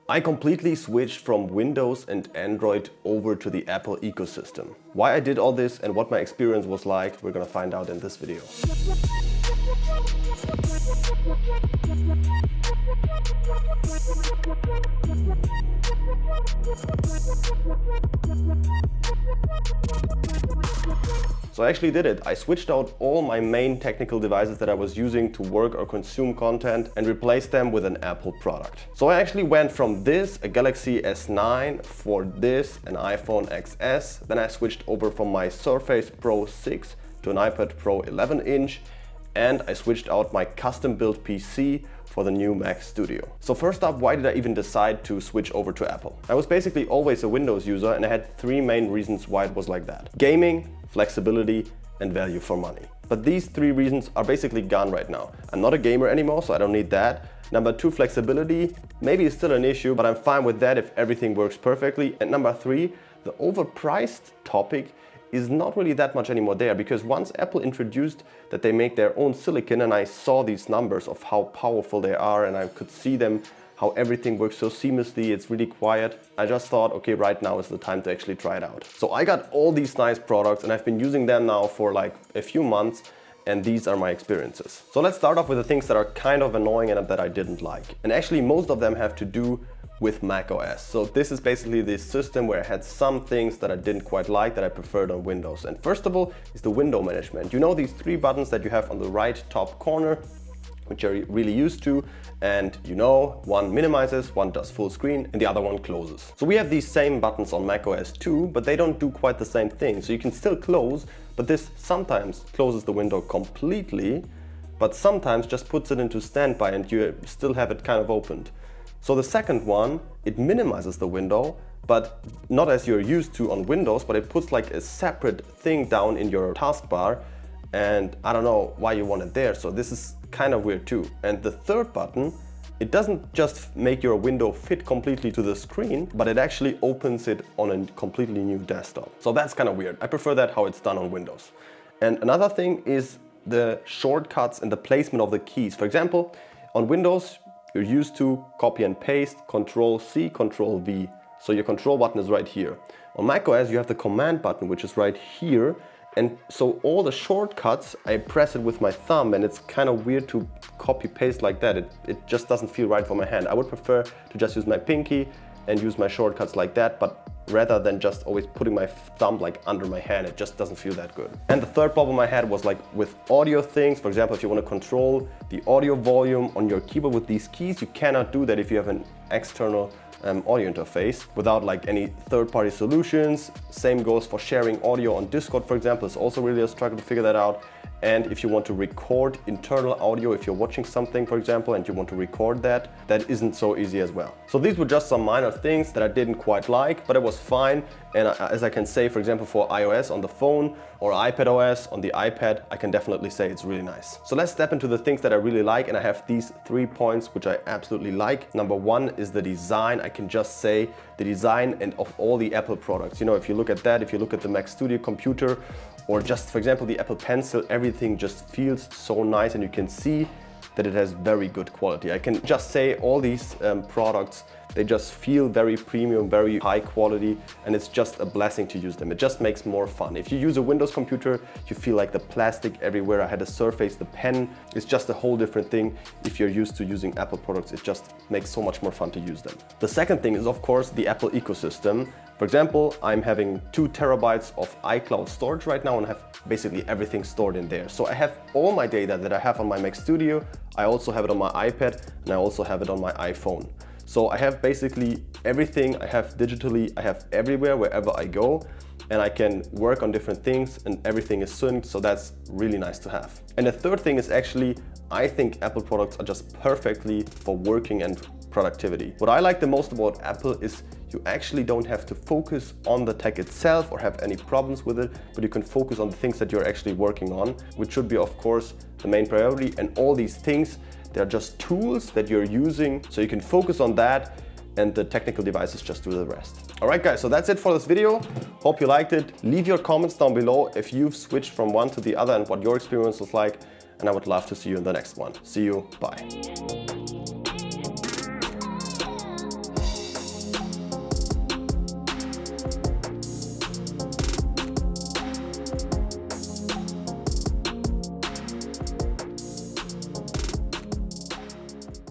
I completely switched from Windows and Android over to the Apple ecosystem. Why I did all this and what my experience was like, we're gonna find out in this video. So I actually did it. I switched out all my main technical devices that I was using to work or consume content and replaced them with an Apple product. So I actually went from this, a Galaxy S9, for this, an iPhone XS. Then I switched over from my Surface Pro 6 to an iPad Pro 11-inch. And I switched out my custom-built PC for the new Mac Studio. So first up, why did I even decide to switch over to Apple? I was basically always a Windows user and I had three main reasons why it was like that. Gaming, flexibility, and value for money. But these three reasons are basically gone right now. I'm not a gamer anymore, so I don't need that. Number two, flexibility, maybe it's still an issue, but I'm fine with that if everything works perfectly. And number three, the overpriced topic is not really that much anymore there, because once Apple introduced that they make their own silicon and I saw these numbers of how powerful they are and I could see them, how everything works so seamlessly, it's really quiet, I just thought, okay, right now is the time to actually try it out. So I got all these nice products and I've been using them now for like a few months, and these are my experiences. So let's start off with the things that are kind of annoying and that I didn't like. And actually most of them have to do with macOS. So this is basically the system where I had some things that I didn't quite like that I preferred on Windows. And first of all is the window management. You know these three buttons that you have on the right top corner, which you're really used to, and you know, one minimizes, one does full screen, and the other one closes. So we have these same buttons on macOS too, but they don't do quite the same thing. So you can still close, but this sometimes closes the window completely, but sometimes just puts it into standby and you still have it kind of opened. So the second one, it minimizes the window, but not as you're used to on Windows, but it puts like a separate thing down in your taskbar, and I don't know why you want it there, so this is kind of weird too. And the third button, it doesn't just make your window fit completely to the screen, but it actually opens it on a completely new desktop. So that's kind of weird. I prefer that how it's done on Windows. And another thing is the shortcuts and the placement of the keys. For example, on Windows, you're used to copy and paste, Control-C, Control-V. So your control button is right here. On macOS, you have the command button, which is right here. And so all the shortcuts, I press it with my thumb, and it's kind of weird to copy paste like that. It just doesn't feel right for my hand. I would prefer to just use my pinky and use my shortcuts like that, but rather than just always putting my thumb like under my hand, it just doesn't feel that good. And the third problem I had was like with audio things. For example, if you want to control the audio volume on your keyboard with these keys, you cannot do that if you have an external audio interface without like any third-party solutions. Same goes for sharing audio on Discord, for example. It's also really a struggle to figure that out. And if you want to record internal audio, if you're watching something, for example, and you want to record that, that isn't so easy as well. So these were just some minor things that I didn't quite like, but it was fine. And as I can say, for example, for iOS on the phone or iPadOS on the iPad, I can definitely say it's really nice. So let's step into the things that I really like, and I have these 3 points which I absolutely like. Number one is the design. I can just say the design and of all the Apple products. You know, if you look at that, if you look at the Mac Studio computer, or just, for example, the Apple Pencil, everything just feels so nice and you can see that it has very good quality. I can just say all these products, they just feel very premium, very high quality, and it's just a blessing to use them. It just makes more fun. If you use a Windows computer, you feel like the plastic everywhere. I had a Surface, the pen is just a whole different thing. If you're used to using Apple products, it just makes so much more fun to use them. The second thing is, of course, the Apple ecosystem. For example, I'm having 2 terabytes of iCloud storage right now and have basically everything stored in there. So I have all my data that I have on my Mac Studio, I also have it on my iPad, and I also have it on my iPhone. So I have basically everything I have digitally, I have everywhere, wherever I go, and I can work on different things and everything is synced, so that's really nice to have. And the third thing is actually, I think Apple products are just perfectly for working and productivity. What I like the most about Apple is you actually don't have to focus on the tech itself or have any problems with it, but you can focus on the things that you're actually working on, which should be, of course, the main priority. And all these things, they're just tools that you're using, so you can focus on that and the technical devices just do the rest. All right, guys, so that's it for this video. Hope you liked it. Leave your comments down below if you've switched from one to the other and what your experience was like, and I would love to see you in the next one. See you, bye.